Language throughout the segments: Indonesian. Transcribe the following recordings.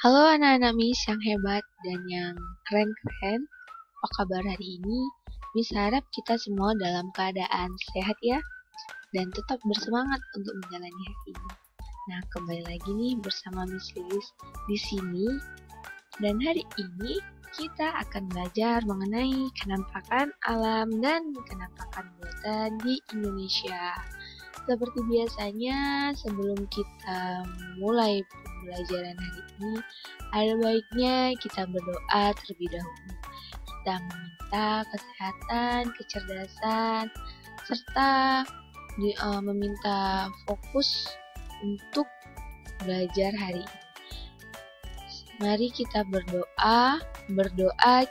Halo anak-anak Miss yang hebat dan yang keren-keren. Apa kabar hari ini? Miss harap kita semua dalam keadaan sehat ya dan tetap bersemangat untuk menjalani hari ini. Nah, kembali lagi nih bersama Miss Lilis di sini. Dan hari ini kita akan belajar mengenai kenampakan alam dan kenampakan buatan di Indonesia. Seperti biasanya, sebelum kita mulai pembelajaran hari ini, ada baiknya kita berdoa terlebih dahulu. Kita meminta kesehatan, kecerdasan, serta meminta fokus untuk belajar hari ini. Mari kita berdoa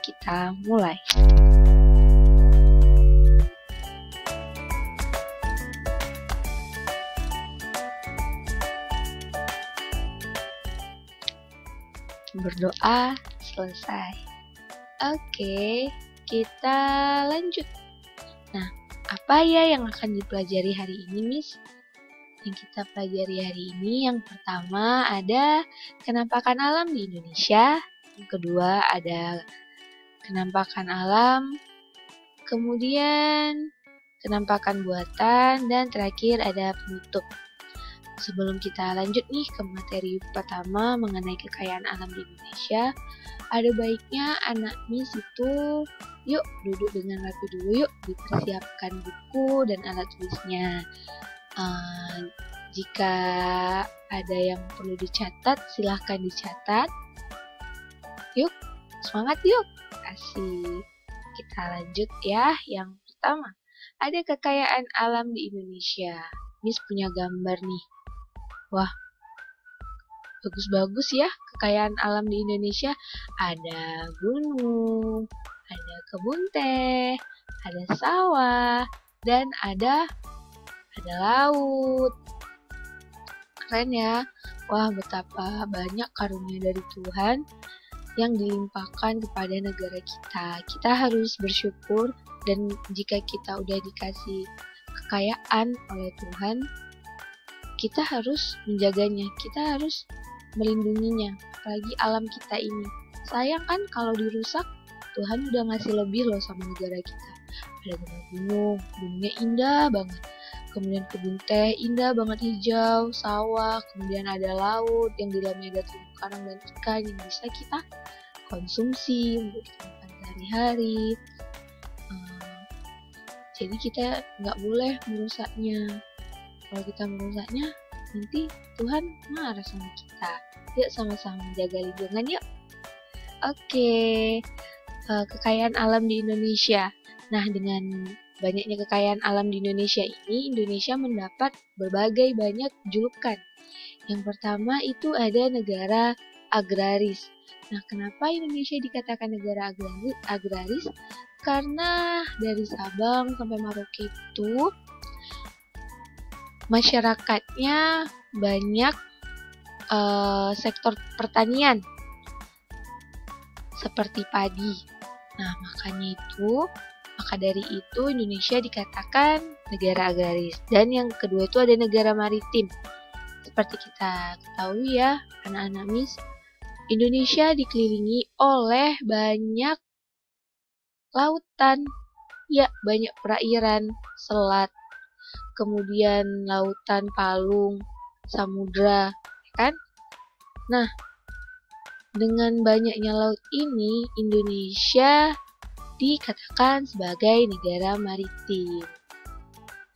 kita mulai. Berdoa selesai. Oke, kita lanjut. Nah, apa ya yang akan dipelajari hari ini, Miss? Yang kita pelajari hari ini, yang pertama ada kenampakan alam di Indonesia, yang kedua ada kenampakan alam, kemudian kenampakan buatan, dan terakhir ada penutup. Sebelum kita lanjut nih ke materi pertama mengenai kekayaan alam di Indonesia, ada baiknya anak Miss itu yuk duduk dengan rapi dulu yuk, dipersiapkan buku dan alat tulisnya. Jika ada yang perlu dicatat, silahkan dicatat. Yuk, semangat yuk. Asik. Kita lanjut ya. Yang pertama, ada kekayaan alam di Indonesia. Miss punya gambar nih. Wah, bagus-bagus ya kekayaan alam di Indonesia. Ada gunung, ada kebun teh, ada sawah, dan ada laut. Keren ya. Wah, betapa banyak karunia dari Tuhan yang dilimpahkan kepada negara kita. Kita harus bersyukur, dan jika kita udah dikasih kekayaan oleh Tuhan, kita harus menjaganya, kita harus melindunginya, apalagi alam kita ini. Sayang kan kalau dirusak, Tuhan udah ngasih lebih loh sama negara kita. Ada gunung, gunungnya indah banget. Kemudian kebun teh indah banget hijau, sawah, kemudian ada laut yang di dalamnya ada terumbu karang dan ikan yang bisa kita konsumsi untuk kita makan sehari-hari. Jadi kita nggak boleh merusaknya. Kalau kita merusaknya, nanti Tuhan marah sama kita. Yuk sama-sama menjaga lingkungan yuk. Oke, kekayaan alam di Indonesia. Nah, dengan banyaknya kekayaan alam di Indonesia ini, Indonesia mendapat berbagai banyak julukan. Yang pertama itu ada negara agraris. Nah, kenapa Indonesia dikatakan negara agraris? Karena dari Sabang sampai Merauke itu masyarakatnya banyak sektor pertanian seperti padi. Nah, maka dari itu Indonesia dikatakan negara agraris. Dan yang kedua itu ada negara maritim. Seperti kita ketahui ya, anak-anak Miss, Indonesia dikelilingi oleh banyak lautan. Ya, banyak perairan, selat, kemudian lautan palung, samudra, kan? Nah, dengan banyaknya laut ini, Indonesia dikatakan sebagai negara maritim.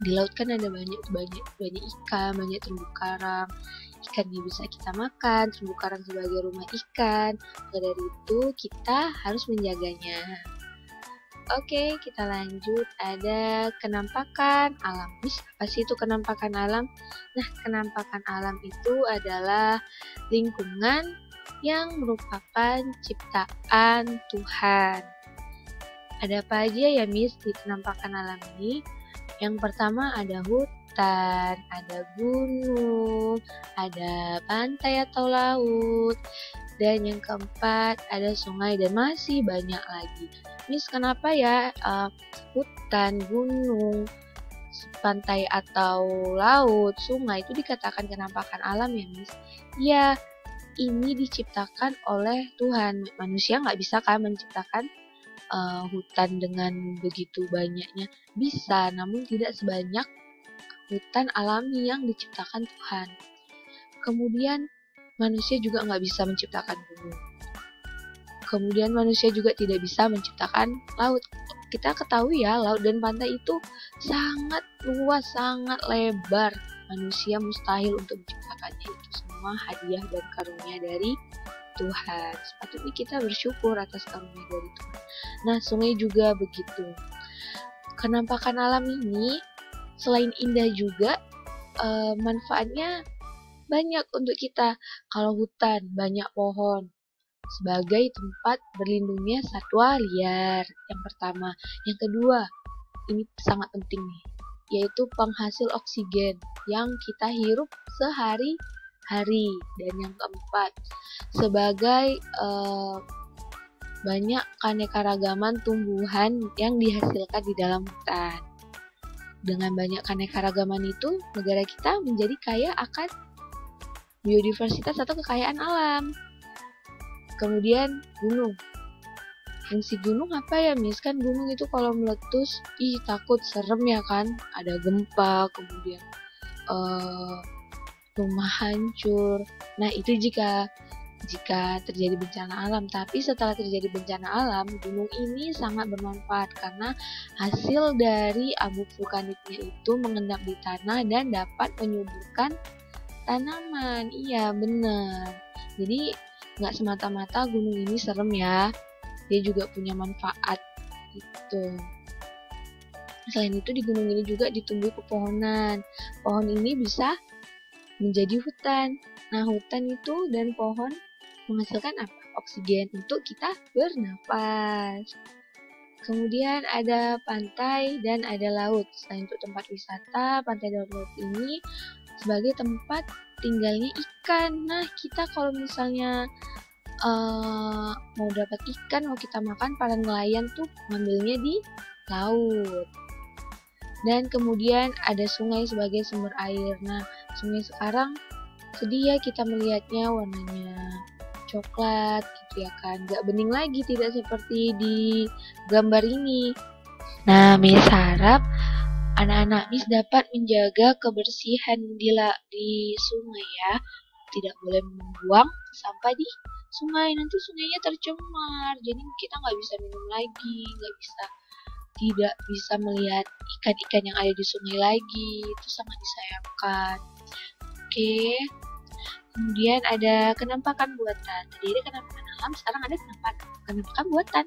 Di laut kan ada banyak ikan, banyak terumbu karang. Ikannya bisa kita makan, terumbu karang sebagai rumah ikan. Maka dari itu kita harus menjaganya. Oke, kita lanjut. Ada kenampakan alam. Apa sih itu kenampakan alam? Nah, kenampakan alam itu adalah lingkungan yang merupakan ciptaan Tuhan. Ada apa aja ya, Miss, di kenampakan alam ini? Yang pertama ada hutan, ada gunung, ada pantai atau laut, dan yang keempat ada sungai, dan masih banyak lagi. Miss, kenapa ya hutan, gunung, pantai atau laut, sungai itu dikatakan kenampakan alam ya, Miss? Iya, ini diciptakan oleh Tuhan. Manusia nggak bisa kan menciptakan hutan dengan begitu banyaknya. Bisa, namun tidak sebanyak hutan alami yang diciptakan Tuhan. Kemudian manusia juga nggak bisa menciptakan gunung. Kemudian manusia juga tidak bisa menciptakan laut. Kita ketahui ya, laut dan pantai itu sangat luas, sangat lebar. Manusia mustahil untuk menciptakannya. Itu semua hadiah dan karunia dari Tuhan. Sepatutnya kita bersyukur atas karunia dari Tuhan. Nah, sungai juga begitu. Kenampakan alam ini selain indah juga manfaatnya banyak untuk kita. Kalau hutan, banyak pohon sebagai tempat berlindungnya satwa liar. Yang pertama, yang kedua, ini sangat penting nih, yaitu penghasil oksigen yang kita hirup sehari-hari. Dan yang keempat, sebagai banyak keanekaragaman tumbuhan yang dihasilkan di dalam hutan. Dengan banyak keanekaragaman itu, negara kita menjadi kaya akan biodiversitas atau kekayaan alam. Kemudian gunung. Fungsi gunung apa ya, Miss? Kan gunung itu kalau meletus, takut, serem ya kan? Ada gempa, kemudian rumah hancur. Nah, itu jika terjadi bencana alam. Tapi setelah terjadi bencana alam, gunung ini sangat bermanfaat karena hasil dari abu vulkaniknya itu mengendap di tanah dan dapat menyuburkan tanaman. Iya, benar. Jadi nggak semata-mata gunung ini serem ya, dia juga punya manfaat gitu. Selain itu di gunung ini juga ditumbuhi pepohonan. Pohon ini bisa menjadi hutan. Nah, hutan itu dan pohon menghasilkan apa? Oksigen untuk kita bernapas. Kemudian ada pantai dan ada laut. Selain untuk tempat wisata, pantai dan laut ini sebagai tempat tinggalnya ikan. Nah, kita kalau misalnya mau dapat ikan, mau kita makan, para nelayan tuh ngambilnya di laut. Dan kemudian ada sungai sebagai sumber air. Nah, sungai sekarang sedih ya kita melihatnya, warnanya coklat gitu ya kan, gak bening lagi, tidak seperti di gambar ini. Nah, Miss harap anak-anak Miss dapat menjaga kebersihan di sungai ya. Tidak boleh membuang sampah di sungai, nanti sungainya tercemar. Jadi kita nggak bisa minum lagi, tidak bisa melihat ikan-ikan yang ada di sungai lagi. Itu sangat disayangkan. Oke. Kemudian ada kenampakan buatan. Tadi ada kenampakan alam, sekarang ada kenampakan buatan.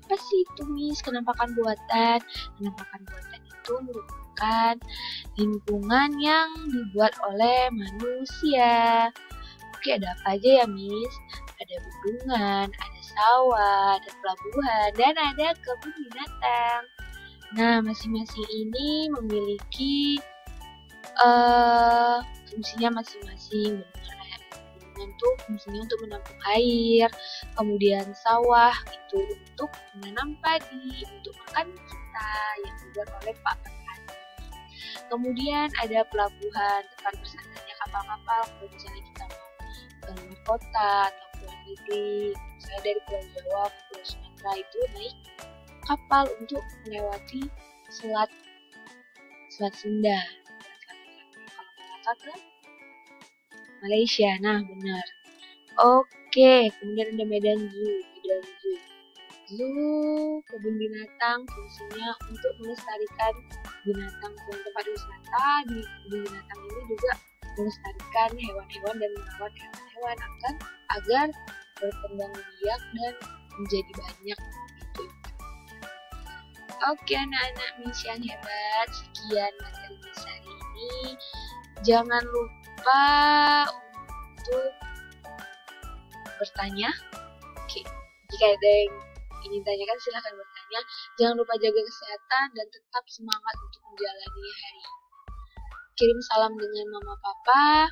Apa sih itu, Miss, kenampakan buatan? Kenampakan buatan itu merupakan lingkungan yang dibuat oleh manusia. Oke, ada apa aja ya, Miss? Ada bendungan, ada sawah, ada pelabuhan, dan ada kebun binatang. Nah, masing-masing ini memiliki fungsinya masing-masing. Bendungan itu fungsinya untuk menampung air, kemudian sawah itu untuk menanam padi, untuk makan kita yang dibuat oleh Pak Petani. Kemudian ada pelabuhan, tempat bersandarnya kapal-kapal kalau misalnya kita mau ke luar kota atau ke luar negeri, misalnya dari Pulau Jawa ke Pulau Sumatera, itu naik kapal untuk melewati selat Sunda. Kalau ke Malaysia, nah benar. Oke, kemudian ada Medan Zoo. Kebun binatang fungsinya untuk melestarikan binatang. Dan tempat wisata di kebun binatang ini juga melestarikan hewan-hewan dan merawat hewan-hewan agar berkembang biak dan menjadi banyak gitu. Oke, anak-anak Miss yang hebat, sekian materi Miss hari ini. Jangan lupa untuk bertanya. Oke, jika ada yang ingin tanyakan silahkan bertanya. Jangan lupa jaga kesehatan dan tetap semangat untuk menjalani hari. Kirim salam dengan mama papa.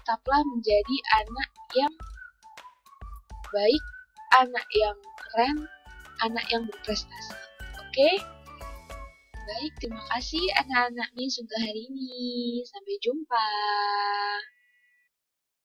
Tetaplah menjadi anak yang baik, anak yang keren, anak yang berprestasi. Oke? Baik, terima kasih anak-anak Miss untuk hari ini. Sampai jumpa.